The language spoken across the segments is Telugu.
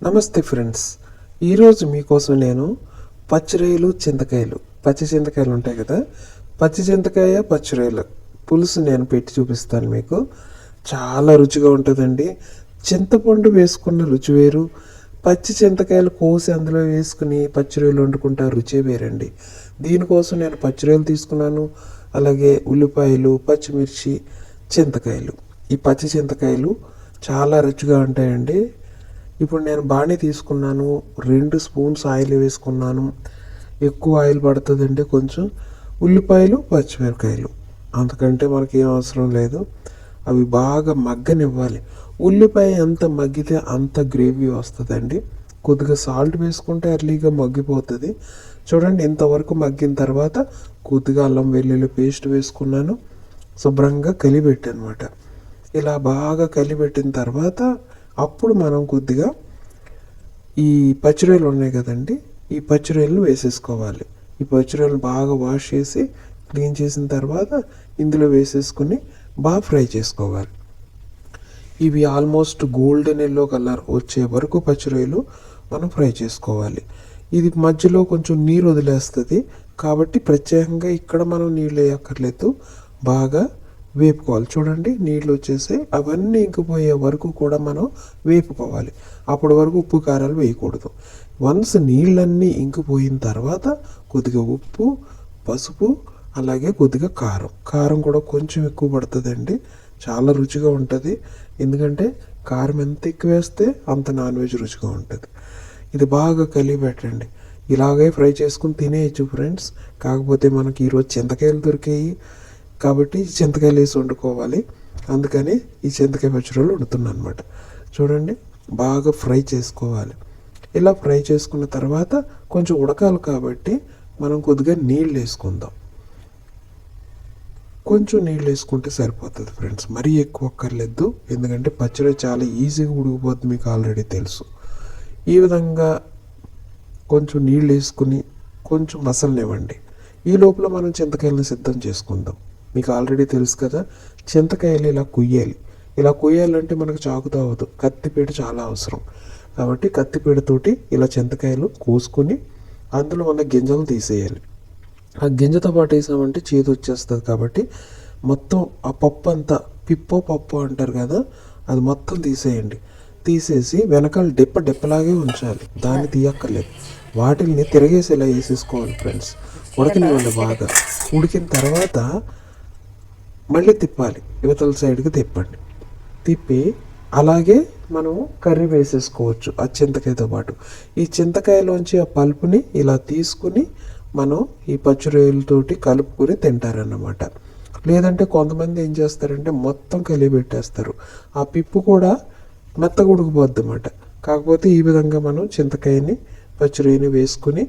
నమస్తే ఫ్రెండ్స్, ఈరోజు మీకోసం నేను పచ్చిరొయ్యలు చింతకాయలు పచ్చి చింతకాయలు ఉంటాయి కదా, పచ్చి చింతకాయ పచ్చిరొయ్యలు పులుసు నేను పెట్టి చూపిస్తాను. మీకు చాలా రుచిగా ఉంటుందండి. చింతపండు వేసుకున్న రుచి వేరు, పచ్చి చింతకాయలు కోసి అందులో వేసుకుని పచ్చిరొయ్యలు వండుకుంటా రుచే వేరండి. దీనికోసం నేను పచ్చిరొయ్యలు తీసుకున్నాను, అలాగే ఉల్లిపాయలు, పచ్చిమిర్చి, చింతకాయలు. ఈ పచ్చి చింతకాయలు చాలా రుచిగా ఉంటాయండి. ఇప్పుడు నేను బాణీ తీసుకున్నాను, 2 స్పూన్స్ ఆయిల్ వేసుకున్నాను. ఎక్కువ ఆయిల్ పడుతుందండి. కొంచెం ఉల్లిపాయలు, పచ్చిమిరకాయలు, అంతకంటే మనకి ఏం అవసరం లేదు. అవి బాగా మగ్గనివ్వాలి. ఉల్లిపాయ ఎంత మగ్గితే అంత గ్రేవీ వస్తుందండి. కొద్దిగా సాల్ట్ వేసుకుంటే ఎర్లీగా మగ్గిపోతుంది. చూడండి, ఇంతవరకు మగ్గిన తర్వాత కొద్దిగా అల్లం వెల్లుల్లి పేస్ట్ వేసుకున్నాను. శుభ్రంగా కలిపెట్టనమాట. ఇలా బాగా కలిపెట్టిన తర్వాత అప్పుడు మనం కొద్దిగా ఈ పచ్చిరొయ్యలు ఉన్నాయి కదండి, ఈ పచ్చిరొయ్యలు వేసేసుకోవాలి. ఈ పచ్చిరొయ్యలు బాగా వాష్ చేసి క్లీన్ చేసిన తర్వాత ఇందులో వేసేసుకుని బాగా ఫ్రై చేసుకోవాలి. ఇవి ఆల్మోస్ట్ గోల్డెన్ ఎల్లో కలర్ వచ్చే వరకు పచ్చిరొయ్యలు మనం ఫ్రై చేసుకోవాలి. ఇది మధ్యలో కొంచెం నీరు వదిలేస్తుంది కాబట్టి ప్రత్యేకంగా ఇక్కడ మనం నీళ్ళు వేయక్కర్లేదు, బాగా వేపుకోవాలి. చూడండి, నీళ్ళు వచ్చేసి అవన్నీ ఇంకిపోయే వరకు కూడా మనం వేపుకోవాలి. అప్పటి వరకు ఉప్పు కారాలు వేయకూడదు. వన్స్ నీళ్ళన్నీ ఇంకిపోయిన తర్వాత కొద్దిగా ఉప్పు, పసుపు, అలాగే కొద్దిగా కారం కూడా కొంచెం ఎక్కువ పడుతుందండి. చాలా రుచిగా ఉంటుంది. ఎందుకంటే కారం ఎంత ఎక్కువ వేస్తే అంత నాన్ వెజ్ రుచిగా ఉంటుంది. ఇది బాగా కలిపి పెట్టండి. ఇలాగే ఫ్రై చేసుకుని తినేయచ్చు ఫ్రెండ్స్. కాకపోతే మనకి ఈరోజు చింతకాయలు దొరికాయి కాబట్టి చింతకాయలు వేసి వండుకోవాలి. అందుకని ఈ చింతకాయ పచ్చడిలో వండుతున్నాను అనమాట. చూడండి, బాగా ఫ్రై చేసుకోవాలి. ఇలా ఫ్రై చేసుకున్న తర్వాత కొంచెం ఉడకాలి కాబట్టి మనం కొద్దిగా నీళ్ళు వేసుకుందాం. కొంచెం నీళ్ళు వేసుకుంటే సరిపోతుంది ఫ్రెండ్స్, మరీ ఎక్కువ అక్కర్లేదు. ఎందుకంటే పచ్చడి చాలా ఈజీగా ఉడికిపోతుంది, మీకు ఆల్రెడీ తెలుసు. ఈ విధంగా కొంచెం నీళ్ళు వేసుకుని కొంచెం మసలనివ్వండి. ఈ లోపల మనం చింతకాయలను సిద్ధం చేసుకుందాం. మీకు ఆల్రెడీ తెలుసు కదా, చింతకాయలు ఇలా కుయ్యాలి. ఇలా కుయ్యాలంటే మనకు చాకుతో అవ్వదు, కత్తిపీట చాలా అవసరం. కాబట్టి కత్తిపీటతోటి ఇలా చింతకాయలు కోసుకొని అందులో ఉన్న గింజలు తీసేయాలి. ఆ గింజతో పాటు వేసామంటే చేదు వచ్చేస్తుంది. కాబట్టి మొత్తం ఆ పప్పు అంతా, పప్పు అంటారు కదా, అది మొత్తం తీసేయండి. తీసేసి వెనకాల డిప్పలాగే ఉంచాలి, దాన్ని తీయక్కర్లేదు. వాటిల్ని తిరగేసి ఇలా వేసేసుకోవాలి ఫ్రెండ్స్. ఉడకనివ్వండి. బాగా ఉడికిన తర్వాత మళ్ళీ తిప్పాలి, యువతల సైడ్కి తిప్పండి. తిప్పి అలాగే మనం కర్రీ వేసేసుకోవచ్చు ఆ చింతకాయతో పాటు. ఈ చింతకాయలోంచి ఆ పల్పుని ఇలా తీసుకుని మనం ఈ పచ్చిరొయ్యలతోటి కలుపుకొని తింటారన్నమాట. లేదంటే కొంతమంది ఏం చేస్తారంటే మొత్తం కలిపి పెట్టేస్తారు. ఆ పిప్పు కూడా మెత్తగా ఉడికిపోద్ది అన్నమాట. కాకపోతే ఈ విధంగా మనం చింతకాయని, పచ్చిరొయ్యని వేసుకుని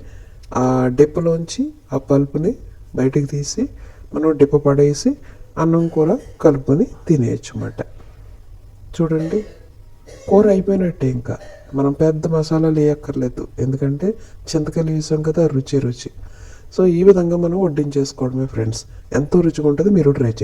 ఆ డిప్పలోంచి ఆ పల్పుని బయటికి తీసి మనం డిప్ప పడేసి అన్నం కూర కలుపుకొని తినేయచ్చు అన్నమాట. చూడండి, కూర అయిపోయినట్టే. ఇంకా మనం పెద్ద మసాలాలు వేయక్కర్లేదు, ఎందుకంటే చింతకాయలు వేసాం కదా, రుచి. సో ఈ విధంగా మనం వడ్డించేసుకోవడమే ఫ్రెండ్స్. ఎంతో రుచిగా ఉంటుంది. మీరు ట్రై చేయండి.